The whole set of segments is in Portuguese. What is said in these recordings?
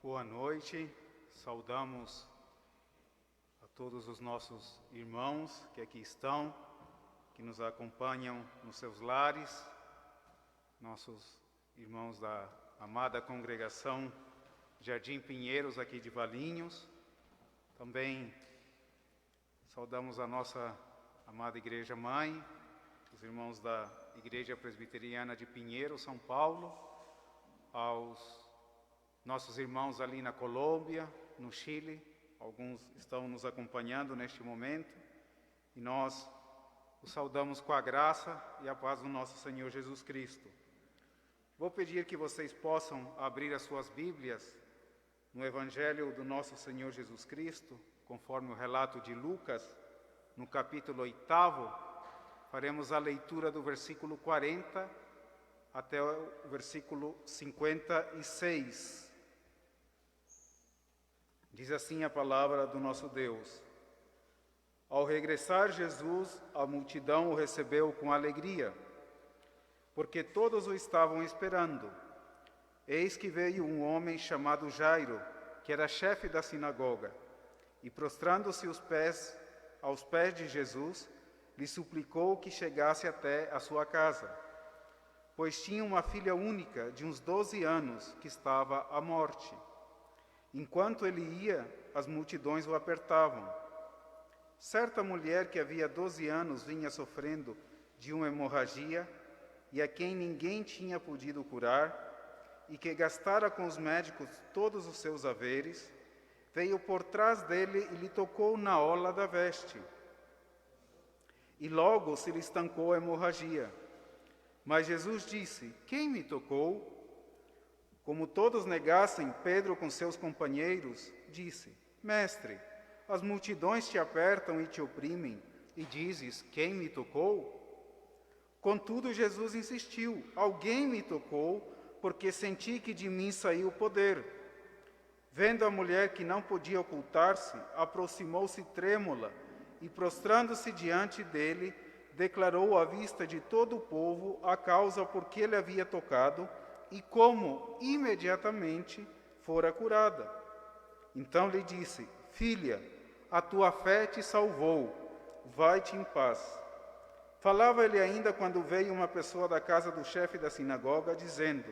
Boa noite, saudamos a todos os nossos irmãos que aqui estão, que nos acompanham nos seus lares, nossos irmãos da amada congregação Jardim Pinheiros aqui de Valinhos. Também saudamos a nossa amada Igreja Mãe, os irmãos da Igreja Presbiteriana de Pinheiros, São Paulo, aos nossos irmãos ali na Colômbia, no Chile, alguns estão nos acompanhando neste momento, e nós os saudamos com a graça e a paz do nosso Senhor Jesus Cristo. Vou pedir que vocês possam abrir as suas Bíblias no Evangelho do nosso Senhor Jesus Cristo, conforme o relato de Lucas, no capítulo 8, faremos a leitura do versículo 40 até o versículo 56. Diz assim a palavra do nosso Deus: Ao regressar Jesus, a multidão o recebeu com alegria, porque todos o estavam esperando. Eis que veio um homem chamado Jairo, que era chefe da sinagoga, e prostrando-se aos pés de Jesus, lhe suplicou que chegasse até a sua casa, pois tinha uma filha única de uns 12 anos que estava à morte. Enquanto ele ia, as multidões o apertavam. Certa mulher que havia 12 anos vinha sofrendo de uma hemorragia e a quem ninguém tinha podido curar, e que gastara com os médicos todos os seus haveres, veio por trás dele e lhe tocou na orla da veste. E logo se lhe estancou a hemorragia. Mas Jesus disse: Quem me tocou? Como todos negassem, Pedro com seus companheiros disse: Mestre, as multidões te apertam e te oprimem, e dizes: Quem me tocou? Contudo, Jesus insistiu: Alguém me tocou, porque senti que de mim saiu o poder. Vendo a mulher que não podia ocultar-se, aproximou-se trêmula e, prostrando-se diante dele, declarou à vista de todo o povo a causa por que ele havia tocado e como imediatamente fora curada. Então lhe disse: Filha, a tua fé te salvou, vai-te em paz. Falava ele ainda quando veio uma pessoa da casa do chefe da sinagoga, dizendo: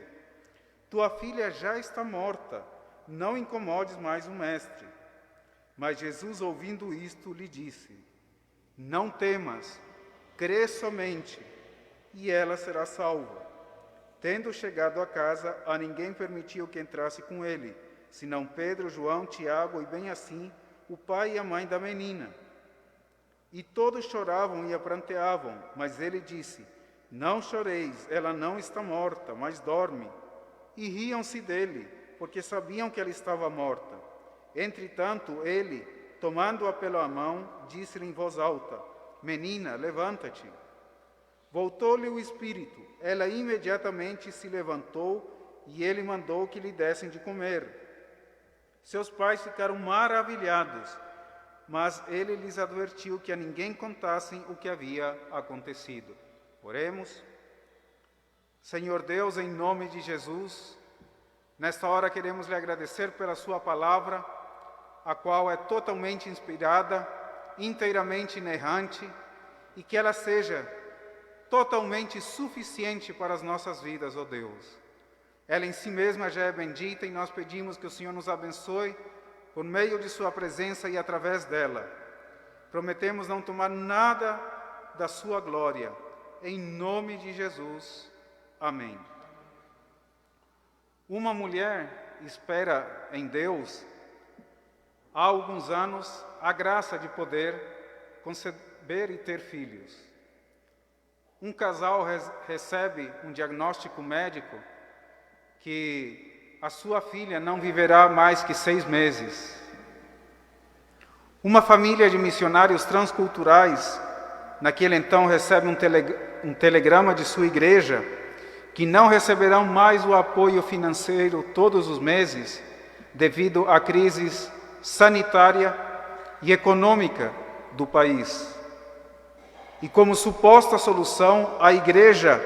Tua filha já está morta, não incomodes mais o mestre. Mas Jesus, ouvindo isto, lhe disse: Não temas, crê somente, e ela será salva. Tendo chegado a casa, a ninguém permitiu que entrasse com ele, senão Pedro, João, Tiago e, bem assim, o pai e a mãe da menina. E todos choravam e a pranteavam, mas ele disse: Não choreis, ela não está morta, mas dorme. E riam-se dele, porque sabiam que ela estava morta. Entretanto, ele, tomando-a pela mão, disse-lhe em voz alta: Menina, levanta-te. Voltou-lhe o espírito, ela imediatamente se levantou e ele mandou que lhe dessem de comer. Seus pais ficaram maravilhados, mas ele lhes advertiu que a ninguém contassem o que havia acontecido. Oremos. Senhor Deus, em nome de Jesus, nesta hora queremos lhe agradecer pela sua palavra, a qual é totalmente inspirada, inteiramente inerrante, e que ela seja totalmente suficiente para as nossas vidas, ó Deus. Ela em si mesma já é bendita e nós pedimos que o Senhor nos abençoe por meio de sua presença e através dela. Prometemos não tomar nada da sua glória. Em nome de Jesus. Amém. Uma mulher espera em Deus, há alguns anos, a graça de poder conceber e ter filhos. Um casal recebe um diagnóstico médico que a sua filha não viverá mais que 6 meses. Uma família de missionários transculturais, naquele então, recebe um telegrama de sua igreja que não receberão mais o apoio financeiro todos os meses devido à crise sanitária e econômica do país. E como suposta solução, a igreja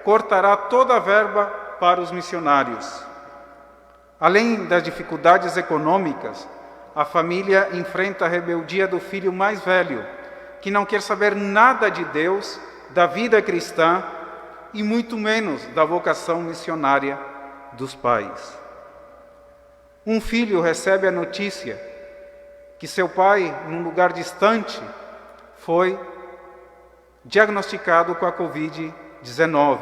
cortará toda a verba para os missionários. Além das dificuldades econômicas, a família enfrenta a rebeldia do filho mais velho, que não quer saber nada de Deus, da vida cristã e muito menos da vocação missionária dos pais. Um filho recebe a notícia que seu pai, num lugar distante, foi diagnosticado com a Covid-19.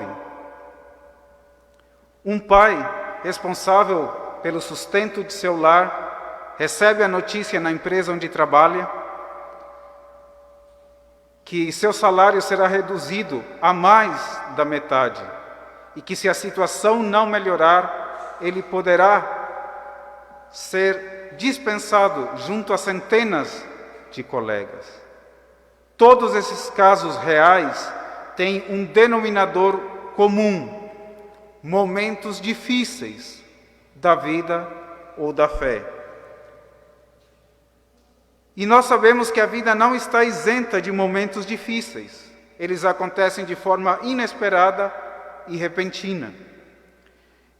Um pai responsável pelo sustento de seu lar recebe a notícia na empresa onde trabalha que seu salário será reduzido a mais da metade e que, se a situação não melhorar, ele poderá ser dispensado junto a centenas de colegas. Todos esses casos reais têm um denominador comum: momentos difíceis da vida ou da fé. E nós sabemos que a vida não está isenta de momentos difíceis. Eles acontecem de forma inesperada e repentina.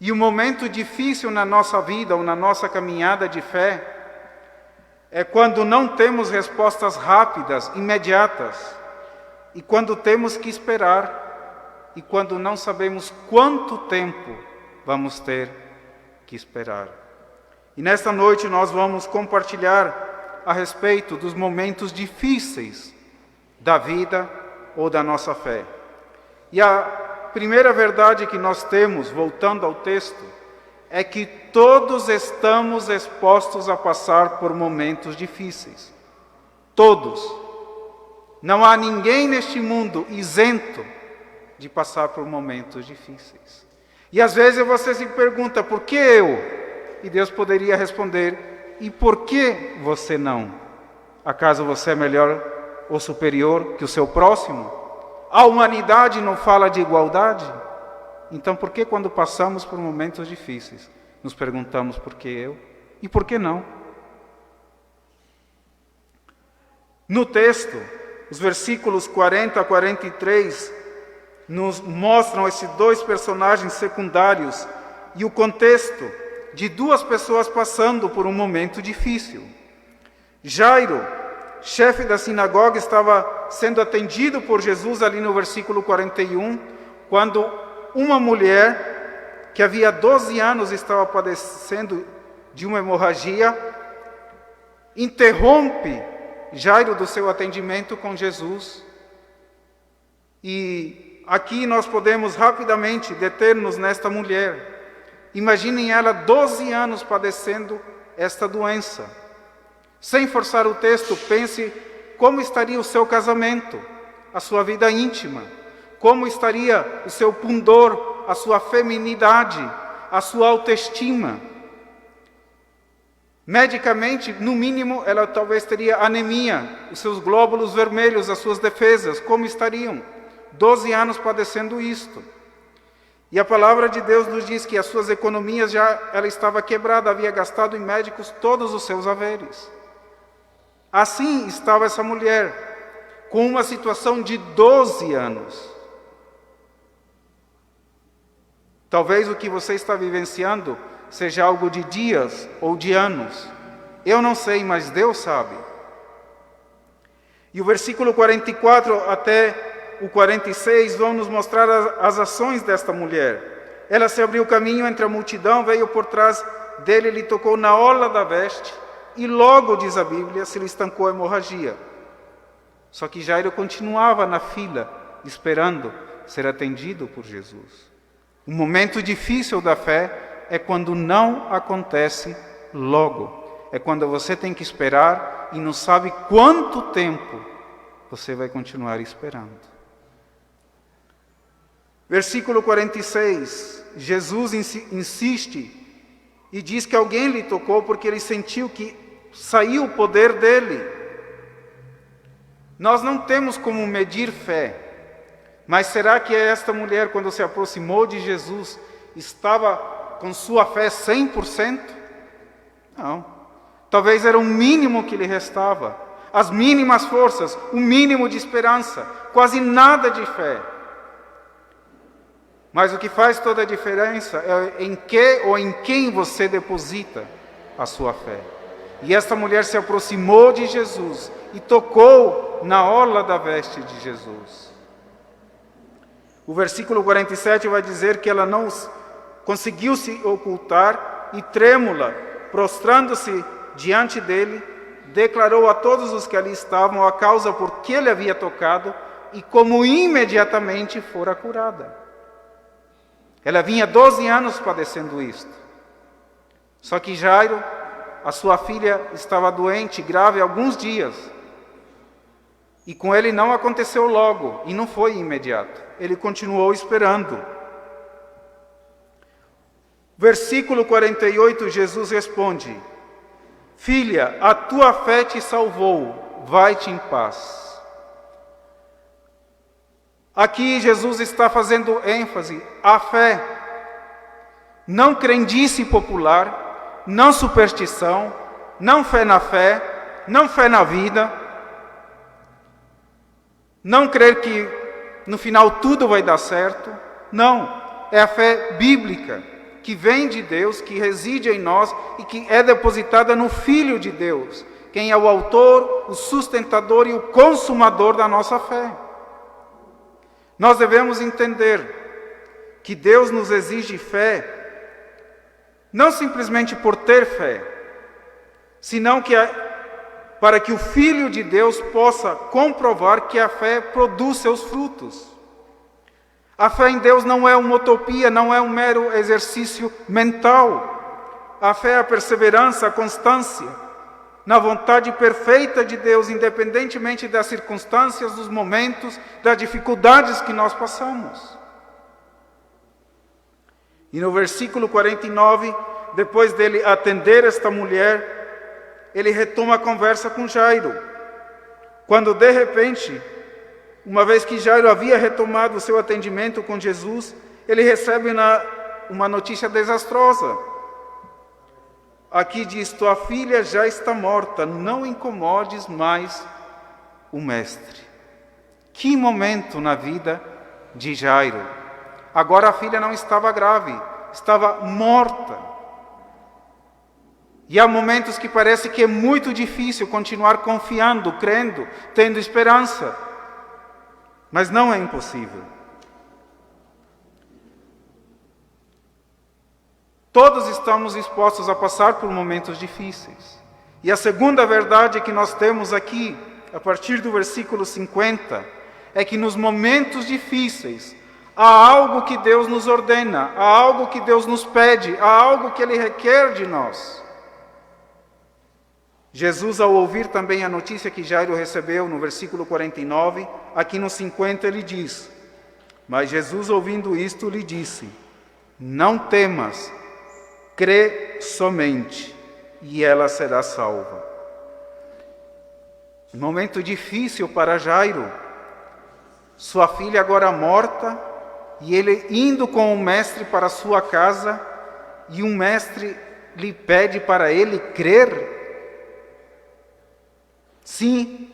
E o momento difícil na nossa vida ou na nossa caminhada de fé é quando não temos respostas rápidas, imediatas, e quando temos que esperar, e quando não sabemos quanto tempo vamos ter que esperar. E nesta noite nós vamos compartilhar a respeito dos momentos difíceis da vida ou da nossa fé. E a primeira verdade que nós temos, voltando ao texto, é que todos estamos expostos a passar por momentos difíceis. Todos. Não há ninguém neste mundo isento de passar por momentos difíceis. E às vezes você se pergunta, por que eu? E Deus poderia responder, e por que você não? Acaso você é melhor ou superior que o seu próximo? A humanidade não fala de igualdade? Então, por que quando passamos por momentos difíceis, nos perguntamos por que eu e por que não? No texto, os versículos 40 a 43 nos mostram esses dois personagens secundários e o contexto de duas pessoas passando por um momento difícil. Jairo, chefe da sinagoga, estava sendo atendido por Jesus ali no versículo 41, quando uma mulher que havia 12 anos estava padecendo de uma hemorragia, interrompe Jairo do seu atendimento com Jesus. E aqui nós podemos rapidamente deter-nos nesta mulher. Imaginem ela 12 anos padecendo esta doença. Sem forçar o texto, pense como estaria o seu casamento, a sua vida íntima, como estaria o seu pundor, a sua feminidade, a sua autoestima. Medicamente, no mínimo, ela talvez teria anemia, os seus glóbulos vermelhos, as suas defesas, como estariam? 12 anos padecendo isto. E a palavra de Deus nos diz que as suas economias ela estava quebrada, havia gastado em médicos todos os seus haveres. Assim estava essa mulher, com uma situação de 12 anos. Talvez o que você está vivenciando seja algo de dias ou de anos. Eu não sei, mas Deus sabe. E o versículo 44 até o 46 vão nos mostrar as ações desta mulher. Ela se abriu caminho entre a multidão, veio por trás dele, lhe tocou na orla da veste, e logo, diz a Bíblia, se lhe estancou a hemorragia. Só que Jairo continuava na fila, esperando ser atendido por Jesus. Um momento difícil da fé é quando não acontece logo. É quando você tem que esperar e não sabe quanto tempo você vai continuar esperando. Versículo 46, Jesus insiste e diz que alguém lhe tocou porque ele sentiu que saiu o poder dele. Nós não temos como medir fé, mas será que esta mulher, quando se aproximou de Jesus, estava com sua fé 100%? Não. Talvez era o mínimo que lhe restava, as mínimas forças, o mínimo de esperança, quase nada de fé. Mas o que faz toda a diferença é em que ou em quem você deposita a sua fé. E esta mulher se aproximou de Jesus e tocou na orla da veste de Jesus. O versículo 47 vai dizer que ela não conseguiu se ocultar e, trêmula, prostrando-se diante dele, declarou a todos os que ali estavam a causa por que ele havia tocado e como imediatamente fora curada. Ela vinha 12 anos padecendo isto. Só que Jairo, a sua filha, estava doente, grave, há alguns dias. E com ele não aconteceu logo, e não foi imediato. Ele continuou esperando. Versículo 48, Jesus responde: Filha, a tua fé te salvou, vai-te em paz. Aqui Jesus está fazendo ênfase à fé. Não crendice popular, não superstição, não fé na fé, não fé na vida, não crer que no final tudo vai dar certo. Não, é a fé bíblica, que vem de Deus, que reside em nós e que é depositada no Filho de Deus, quem é o autor, o sustentador e o consumador da nossa fé. Nós devemos entender que Deus nos exige fé, não simplesmente por ter fé, senão para que o Filho de Deus possa comprovar que a fé produz seus frutos. A fé em Deus não é uma utopia, não é um mero exercício mental. A fé é a perseverança, a constância na vontade perfeita de Deus, independentemente das circunstâncias, dos momentos, das dificuldades que nós passamos. E no versículo 49, depois dele atender esta mulher, ele retoma a conversa com Jairo. Quando de repente, uma vez que Jairo havia retomado o seu atendimento com Jesus, ele recebe uma notícia desastrosa. Aqui diz: tua filha já está morta, não incomodes mais o mestre. Que momento na vida de Jairo. Agora a filha não estava grave, estava morta. E há momentos que parece que é muito difícil continuar confiando, crendo, tendo esperança. Mas não é impossível. Todos estamos expostos a passar por momentos difíceis. E a segunda verdade que nós temos aqui, a partir do versículo 50, é que nos momentos difíceis há algo que Deus nos ordena, há algo que Deus nos pede, há algo que Ele requer de nós. Jesus, ao ouvir também a notícia que Jairo recebeu no versículo 49, aqui no 50 ele diz: mas Jesus, ouvindo isto, lhe disse: não temas, crê somente, e ela será salva. Um momento difícil para Jairo, sua filha agora morta, e ele indo com o mestre para sua casa, e o mestre lhe pede para ele crer. Sim,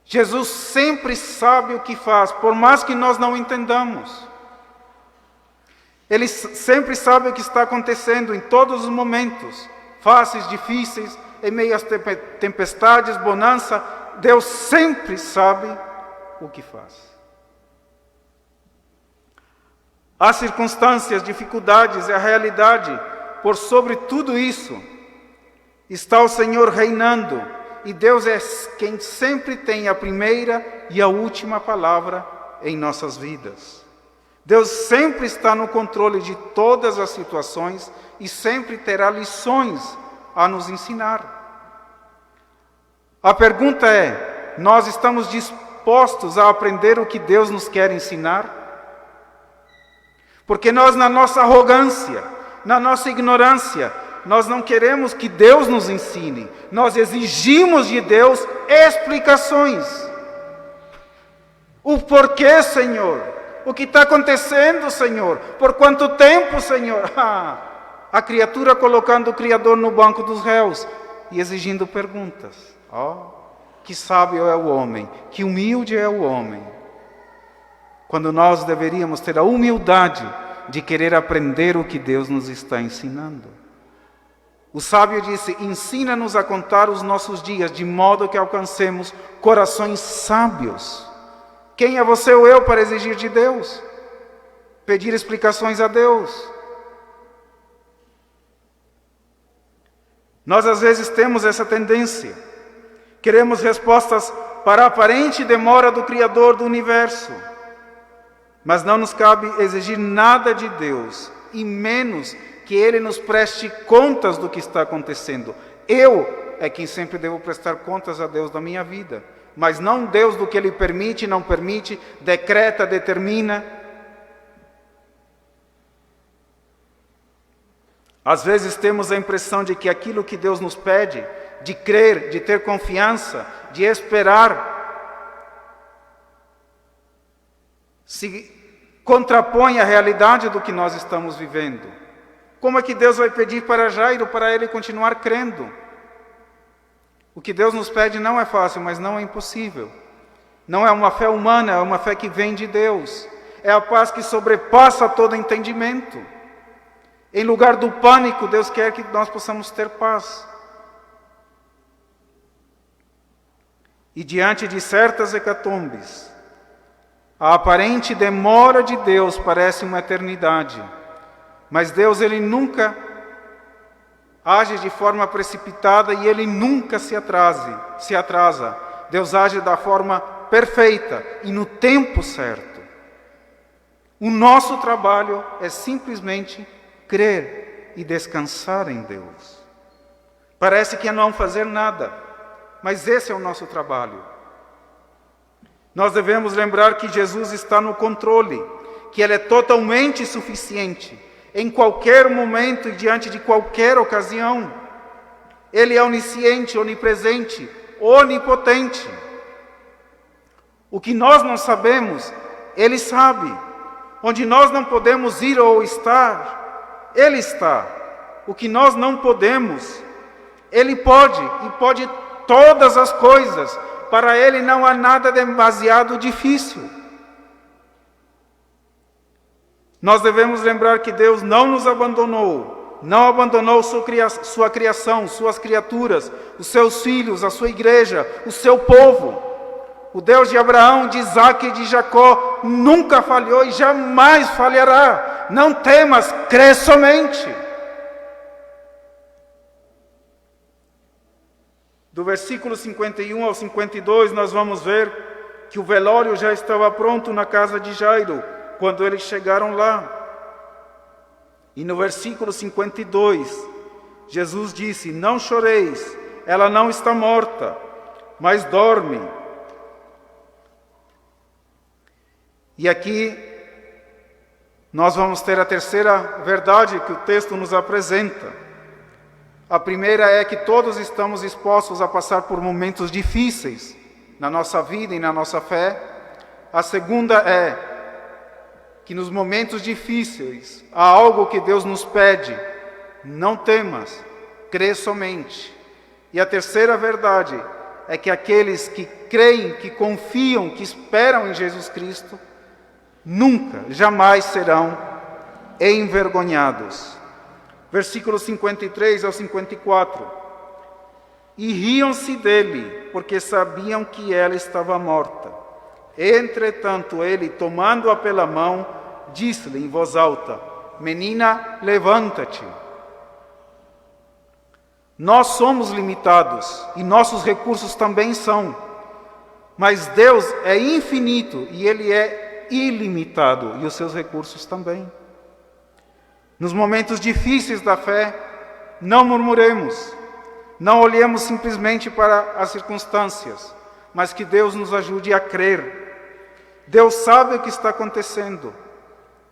Jesus sempre sabe o que faz, por mais que nós não entendamos. Ele sempre sabe o que está acontecendo em todos os momentos, fáceis, difíceis, em meio às tempestades, bonança. Deus sempre sabe o que faz. Há circunstâncias, dificuldades, é a realidade. Por sobre tudo isso, está o Senhor reinando. E Deus é quem sempre tem a primeira e a última palavra em nossas vidas. Deus sempre está no controle de todas as situações e sempre terá lições a nos ensinar. A pergunta é: nós estamos dispostos a aprender o que Deus nos quer ensinar? Porque nós, na nossa arrogância, na nossa ignorância, nós não queremos que Deus nos ensine. Nós exigimos de Deus explicações. O porquê, Senhor? O que está acontecendo, Senhor? Por quanto tempo, Senhor? A criatura colocando o Criador no banco dos réus e exigindo perguntas. Que sábio é o homem, que humilde é o homem. quando nós deveríamos ter a humildade de querer aprender o que Deus nos está ensinando. O sábio disse: ensina-nos a contar os nossos dias, de modo que alcancemos corações sábios. Quem é você ou eu para exigir de Deus? Pedir explicações a Deus? Nós às vezes temos essa tendência. Queremos respostas para a aparente demora do Criador do Universo. Mas não nos cabe exigir nada de Deus, e menos que Ele nos preste contas do que está acontecendo. Eu é quem sempre devo prestar contas a Deus da minha vida, mas não Deus do que Ele permite, não permite, decreta, determina. Às vezes temos a impressão de que aquilo que Deus nos pede, de crer, de ter confiança, de esperar, se contrapõe à realidade do que nós estamos vivendo. Como é que Deus vai pedir para Jairo para ele continuar crendo? O que Deus nos pede não é fácil, mas não é impossível. Não é uma fé humana, é uma fé que vem de Deus. É a paz que sobrepassa todo entendimento. Em lugar do pânico, Deus quer que nós possamos ter paz. E diante de certas hecatombes, a aparente demora de Deus parece uma eternidade. Mas Deus, Ele nunca age de forma precipitada e Ele nunca se atrasa. Deus age da forma perfeita e no tempo certo. O nosso trabalho é simplesmente crer e descansar em Deus. Parece que é não fazer nada, mas esse é o nosso trabalho. Nós devemos lembrar que Jesus está no controle, que Ele é totalmente suficiente, em qualquer momento e diante de qualquer ocasião. Ele é onisciente, onipresente, onipotente. O que nós não sabemos, Ele sabe. Onde nós não podemos ir ou estar, Ele está. O que nós não podemos, Ele pode, e pode todas as coisas. Para Ele não há nada demasiado difícil. Nós devemos lembrar que Deus não nos abandonou, não abandonou sua criação, suas criaturas, os seus filhos, a sua igreja, o seu povo. O Deus de Abraão, de Isaque e de Jacó nunca falhou e jamais falhará. Não temas, crê somente. Do versículo 51 ao 52, nós vamos ver que o velório já estava pronto na casa de Jairo, quando eles chegaram lá. E no versículo 52, Jesus disse: não choreis, ela não está morta, mas dorme. E aqui nós vamos ter a terceira verdade que o texto nos apresenta. A primeira é que todos estamos expostos a passar por momentos difíceis na nossa vida e na nossa fé. A segunda é que nos momentos difíceis há algo que Deus nos pede: não temas, crê somente. E a terceira verdade é que aqueles que creem, que confiam, que esperam em Jesus Cristo, nunca, jamais serão envergonhados. Versículos 53 ao 54. E riam-se dele, porque sabiam que ela estava morta. Entretanto, ele, tomando-a pela mão, disse-lhe em voz alta: menina, levanta-te. Nós somos limitados, e nossos recursos também são. Mas Deus é infinito, e Ele é ilimitado, e os seus recursos também. Nos momentos difíceis da fé, não murmuremos, não olhemos simplesmente para as circunstâncias, mas que Deus nos ajude a crer. Deus sabe o que está acontecendo.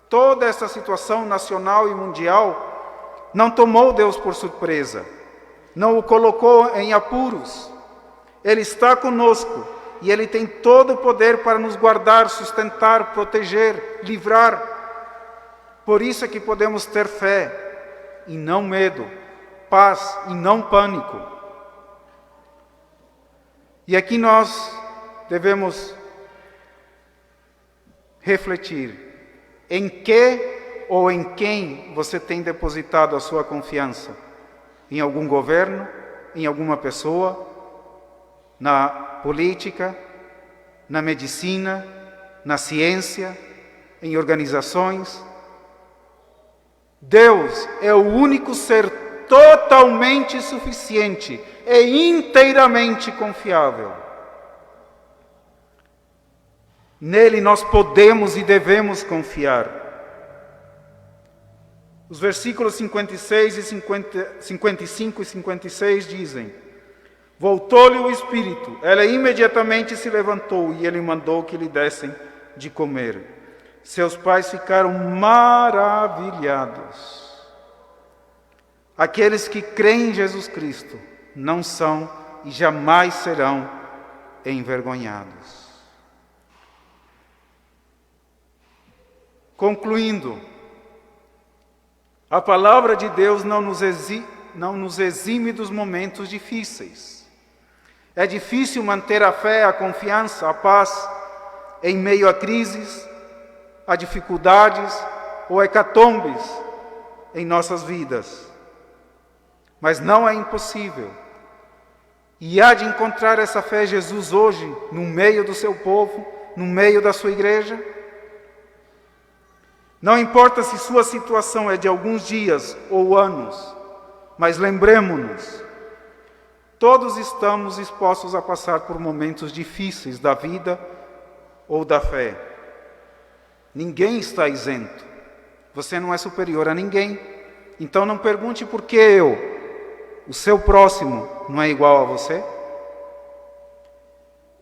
Toda essa situação nacional e mundial não tomou Deus por surpresa, não o colocou em apuros. Ele está conosco e Ele tem todo o poder para nos guardar, sustentar, proteger, livrar. Por isso é que podemos ter fé e não medo, paz e não pânico. E aqui nós devemos refletir em que ou em quem você tem depositado a sua confiança. Em algum governo, em alguma pessoa, na política, na medicina, na ciência, em organizações. Deus é o único ser totalmente suficiente e inteiramente confiável. Nele nós podemos e devemos confiar. Os versículos 56 e 55 e 56 dizem: voltou-lhe o espírito, ela imediatamente se levantou e ele mandou que lhe dessem de comer. Seus pais ficaram maravilhados. Aqueles que creem em Jesus Cristo não são e jamais serão envergonhados. Concluindo, a palavra de Deus não nos exime dos momentos difíceis. É difícil manter a fé, a confiança, a paz em meio a crises, a dificuldades ou hecatombes em nossas vidas. Mas não é impossível. E há de encontrar essa fé Jesus hoje, no meio do seu povo, no meio da sua igreja. Não importa se sua situação é de alguns dias ou anos, mas lembremos-nos, todos estamos expostos a passar por momentos difíceis da vida ou da fé. Ninguém está isento. Você não é superior a ninguém. Então não pergunte por que eu. O seu próximo não é igual a você?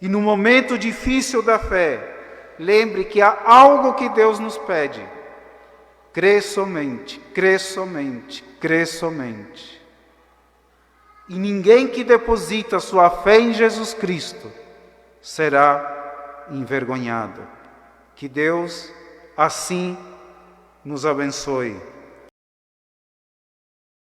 E no momento difícil da fé, lembre que há algo que Deus nos pede. Crê somente, crê somente, crê somente. E ninguém que deposita sua fé em Jesus Cristo será envergonhado. Que Deus assim nos abençoe.